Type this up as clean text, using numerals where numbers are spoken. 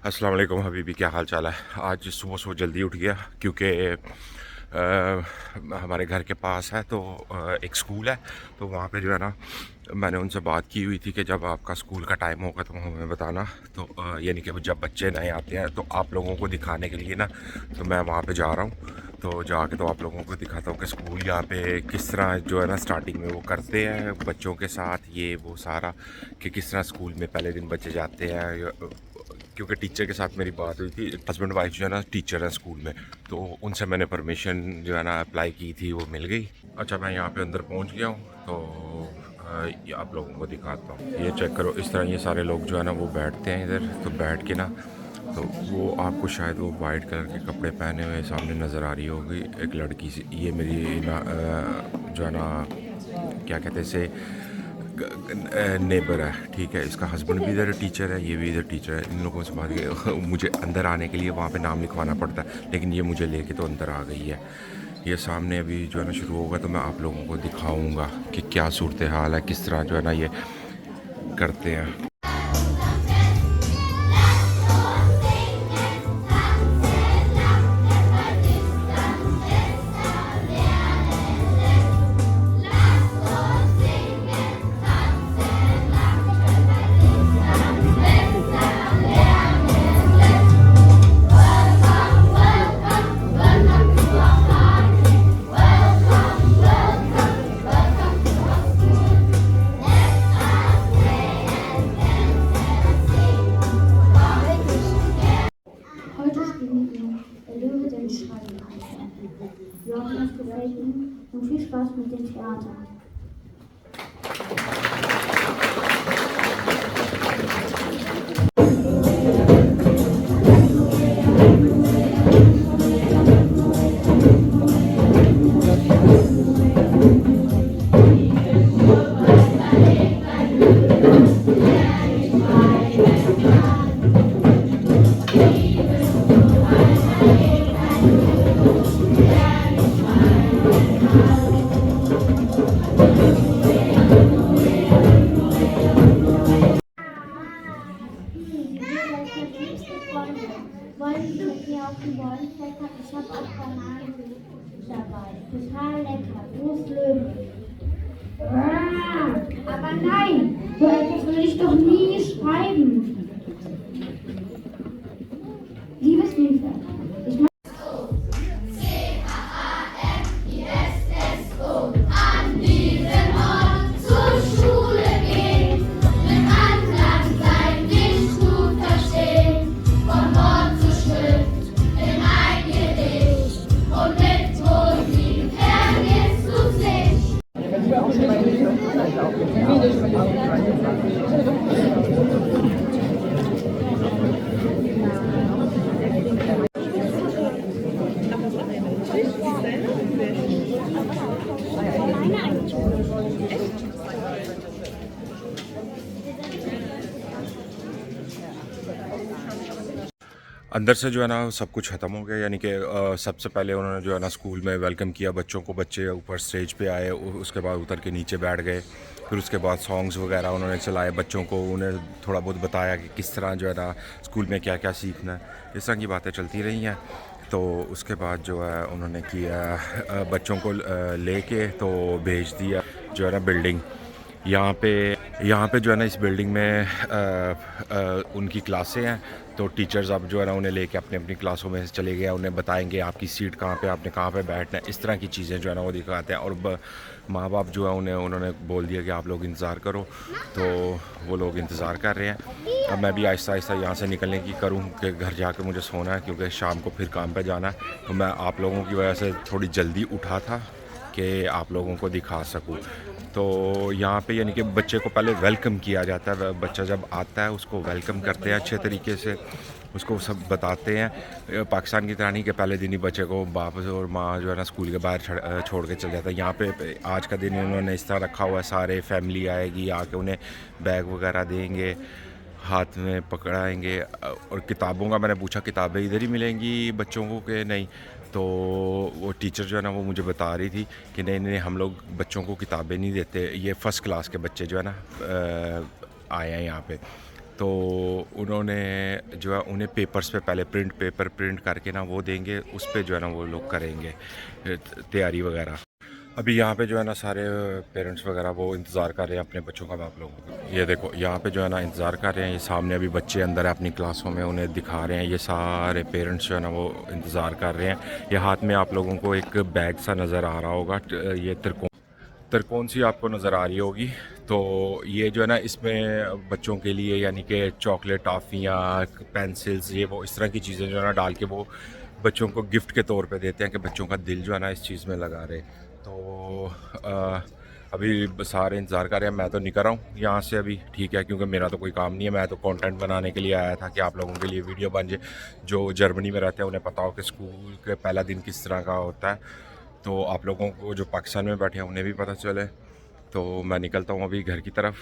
अस्सलाम वालेकुम हबीबी, क्या हाल चाल है। आज सुबह सुबह जल्दी उठ गया क्योंकि हमारे घर के पास है तो एक स्कूल है। तो वहाँ पे जो है ना, मैंने उनसे बात की हुई थी कि जब आपका स्कूल का टाइम होगा तो हमें बताना। तो यानी कि जब बच्चे नए आते हैं तो आप लोगों को दिखाने के लिए ना, तो मैं वहाँ पे जा रहा हूँ। तो जाके तो आप लोगों को दिखाता हूँ कि स्कूल यहाँ पे किस तरह जो है ना स्टार्टिंग में वो करते हैं बच्चों के साथ, ये वो सारा, कि किस तरह स्कूल में पहले दिन बच्चे जाते हैं। क्योंकि टीचर के साथ मेरी बात हुई थी, हस्बैंड वाइफ जो है ना टीचर है स्कूल में, तो उनसे मैंने परमिशन जो है ना अप्लाई की थी, वो मिल गई। अच्छा, मैं यहाँ पे अंदर पहुँच गया हूँ। तो ये आप लोगों को दिखाता हूँ। ये चेक करो, इस तरह ये सारे लोग जो है ना वो बैठते हैं इधर। तो बैठ के ना, तो वो आपको शायद वो वाइट कलर के कपड़े पहने हुए सामने नज़र आ रही होगी एक लड़की सी। ये मेरी ना जो है ना, क्या कहते हैं इसे, नेबर है, ठीक है। इसका हस्बैंड भी इधर टीचर है, ये भी इधर टीचर है। इन लोगों से बात की मुझे अंदर आने के लिए वहाँ पे नाम लिखवाना पड़ता है, लेकिन ये मुझे लेके तो अंदर आ गई है। ये सामने अभी जो है ना शुरू होगा तो मैं आप लोगों को दिखाऊंगा कि क्या सूरत हाल है, किस तरह जो है ना ये करते हैं। Heute spielen wir Der Löwe, der die Schreienreiche. Wir hoffen, es gefällt Ihnen und viel Spaß mit dem Theater. Wollen Sie mit mir auf den Bäumen klettern? Ich habe auch Bananen dabei. Total lecker. Groß Löwe. Aber nein, so etwas will ich doch nie schreiben. Liebes Hilfe, ich möchte. अंदर से जो है ना सब कुछ ख़त्म हो गया। यानी कि सबसे पहले उन्होंने जो है ना स्कूल में वेलकम किया बच्चों को। बच्चे ऊपर स्टेज पे आए, उसके बाद उतर के नीचे बैठ गए। फिर उसके बाद सॉन्ग्स वगैरह उन्होंने चलाए बच्चों को। उन्हें थोड़ा बहुत बताया कि किस तरह जो है ना स्कूल में क्या क्या सीखना है। इस तरह की बातें चलती रही हैं। तो उसके बाद जो है उन्होंने किया, बच्चों को लेके तो भेज दिया जो है ना बिल्डिंग। यहाँ पे जो है ना इस बिल्डिंग में उनकी क्लासें हैं। तो टीचर्स अब जो है ना उन्हें लेके अपनी अपनी क्लासों में चले गए। उन्हें बताएंगे आपकी सीट कहाँ पे, आपने कहाँ पे बैठना है। इस तरह की चीज़ें जो है ना वो दिखाते हैं। और माँ बाप जो है उन्होंने बोल दिया कि आप लोग इंतज़ार करो। तो वो लोग इंतज़ार कर रहे हैं। अब मैं भी आहिस्ता आहिस्ता यहाँ से निकलने की करूँ कि घर जाकर मुझे सोना है, क्योंकि शाम को फिर काम पे जाना है। तो मैं आप लोगों की वजह से थोड़ी जल्दी उठा था कि आप लोगों को दिखा सकूं। तो यहाँ पे यानी कि बच्चे को पहले वेलकम किया जाता है। बच्चा जब आता है उसको वेलकम करते हैं अच्छे तरीके से, उसको सब बताते हैं। पाकिस्तान की तरह नहीं कि पहले दिन ही बच्चे को बाप और माँ जो है ना स्कूल के बाहर छोड़ के चल जाता है। यहाँ पे आज का दिन इन्होंने इस तरह रखा हुआ है, सारे फैमिली आएगी, आके उन्हें बैग वगैरह देंगे, हाथ में पकड़ाएंगे। और किताबों का मैंने पूछा, किताबें इधर ही मिलेंगी बच्चों को कि नहीं। तो वो टीचर जो है ना वो मुझे बता रही थी कि नहीं नहीं, हम लोग बच्चों को किताबें नहीं देते, ये फ़र्स्ट क्लास के बच्चे जो है ना आए हैं यहाँ पे। तो उन्होंने जो है उन्हें पेपर्स पे पहले पेपर प्रिंट करके ना वो देंगे, उस पे जो है ना वो लोग करेंगे तैयारी वगैरह। अभी यहाँ पे जो है ना सारे पेरेंट्स वगैरह वो इंतज़ार कर रहे हैं अपने बच्चों का। आप लोगों का ये देखो, यहाँ पे जो है ना इंतज़ार कर रहे हैं। ये सामने अभी बच्चे अंदर है अपनी क्लासों में, उन्हें दिखा रहे हैं। ये सारे पेरेंट्स जो है ना वो इंतज़ार कर रहे हैं। ये हाथ में आप लोगों को एक बैग सा नज़र आ रहा होगा, ये त्रिकोण सी आपको नज़र आ रही होगी। तो ये जो है ना इसमें बच्चों के लिए यानी कि चॉकलेट, टॉफ़ियाँ, पेंसिल्स, ये वो इस तरह की चीज़ें जो है ना डाल के वो बच्चों को गिफ्ट के तौर पे देते हैं कि बच्चों का दिल जो है ना इस चीज़ में लगा रहे। तो अभी सारे इंतज़ार कर रहे हैं। मैं तो निकल रहा हूँ यहाँ से अभी, ठीक है, क्योंकि मेरा तो कोई काम नहीं है। मैं तो कंटेंट बनाने के लिए आया था कि आप लोगों के लिए वीडियो बन जाए। जो जर्मनी में रहते हैं उन्हें पता हो कि स्कूल के पहला दिन किस तरह का होता है, तो आप लोगों को जो पाकिस्तान में बैठे हैं उन्हें भी पता चले। तो मैं निकलता हूँ अभी घर की तरफ।